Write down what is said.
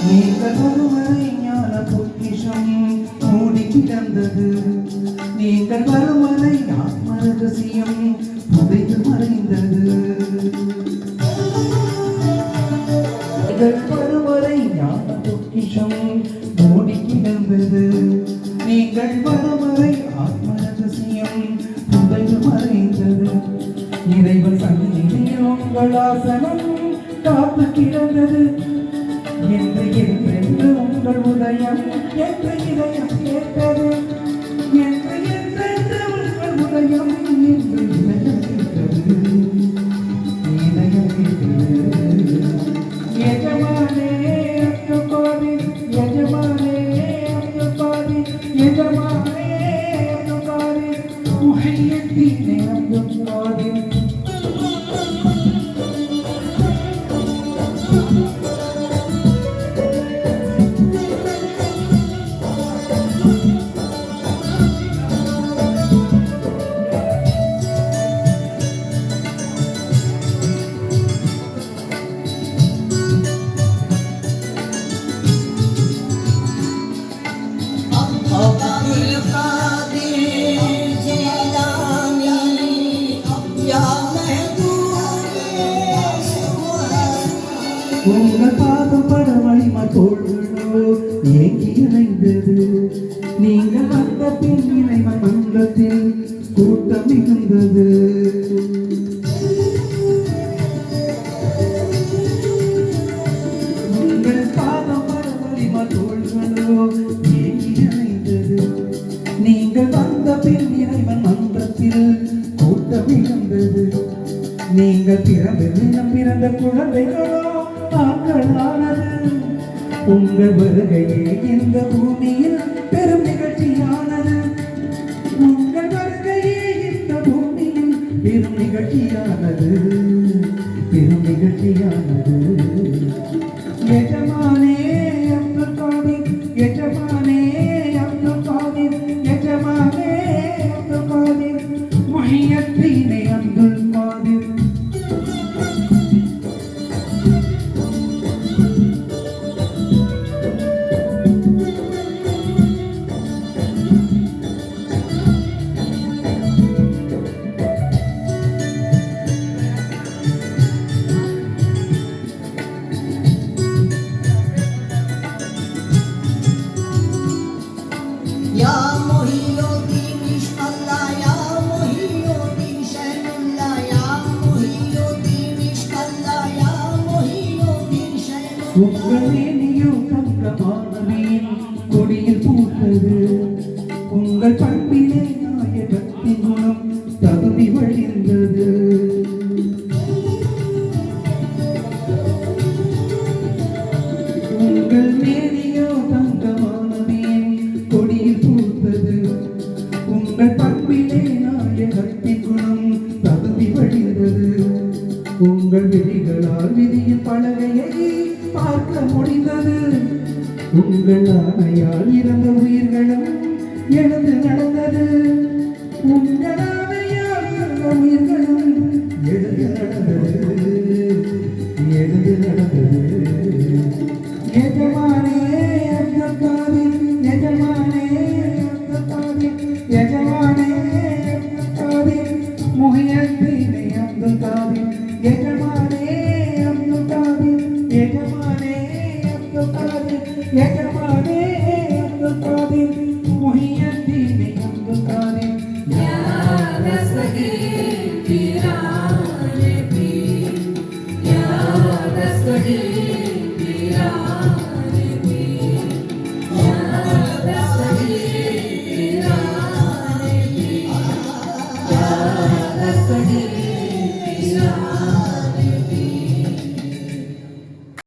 நீங்கள் ஒருவரை ஞான பொக்கிஷம் மூடி கிடந்தது. நீங்கள் வருவரை ஆத்ம ரகசியம் புதைந்து மறைந்தது. நீங்கள் வருவரை ஞான பொக்கிஷம் மூடி கிடந்தது. நீங்கள் வருவரை ஆத்ம ரகசியம் புதைந்து மறைந்தது. இறைவன் சந்நிதியில் உங்கள் ஆசனம் காத்து கிடந்தது. என்று என்றென்று உங்கள் உதயம் என்று இதயம் கேட்டது. என்று என்றென்று உங்கள் உதயம் என்று இதயம் கேட்டது. இதயம் கேட்டது. எஜமானே அப்துல்காதி, எஜமானே அப்துல்காதி, எஜமானே அப்துல்காதி, முஹையத்தீனே அப்துல்காதி. உங்கள் பாதம் பட வழிமா தோல்களோ ஏங்கி இணைந்தது. நீங்கள் வந்த பின் இணைவன் மன்றத்தில் கூட்டம் மிகுந்தது. உங்கள் பாதம் பட வழிமா தோல்களோ ஏங்கி இணைந்தது. நீங்கள் வந்த பின் இறைவன் மன்றத்தில் கூட்டம் மிகுந்தது. நீங்கள் பிறந்த குழந்தைகளோ ஆக்களானது. உங்கள் வருகையே இந்த பூமியில் பெரும் நிகழ்ச்சியானது. உங்கள் வருகையே இந்த பூமியில் பெரும் நிகழ்ச்சியானது. பெரும் நிகழ்ச்சியானது. எஜமானே அப்துல்காதி, எஜமானே அப்துல்காதி, எஜமானே அப்துல்காதி, முஹையத்தீனே அப்துல்காதி. உங்கள் மேனியோ தங்கமானவியின் கொடியில் பூத்தது. உங்கள் பண்பிலே நாயகத்தின் குணம் தகுதி வழிந்தது. உங்கள் மேனியோ தங்கமானவியின் கொடியில் பூத்தது. உங்கள் பண்பிலே நாயகத்தின் குணம் தகுதி வழிந்தது. உங்கள் விதிகளால் விதியின் பலகையை பார்க்க முடிந்தது. உங்கள் ஆணையால் இறந்த உயிர்களும் எழுந்து நடந்தது. உங்கள் ஆணையால் இறந்த உயிர்களும் எழுந்து நடந்தது. எழுந்து நடந்தது. எஜமானே அப்துல்காதி, எஜமானே அப்துல்காதி. எஜமானே அப்துல் காதிர் முஹியத்தீனே அப்துல் காதிர் எஜமானே அப்துல் காதிர் எஜமானே அப்துல் காதிர் எஜமானே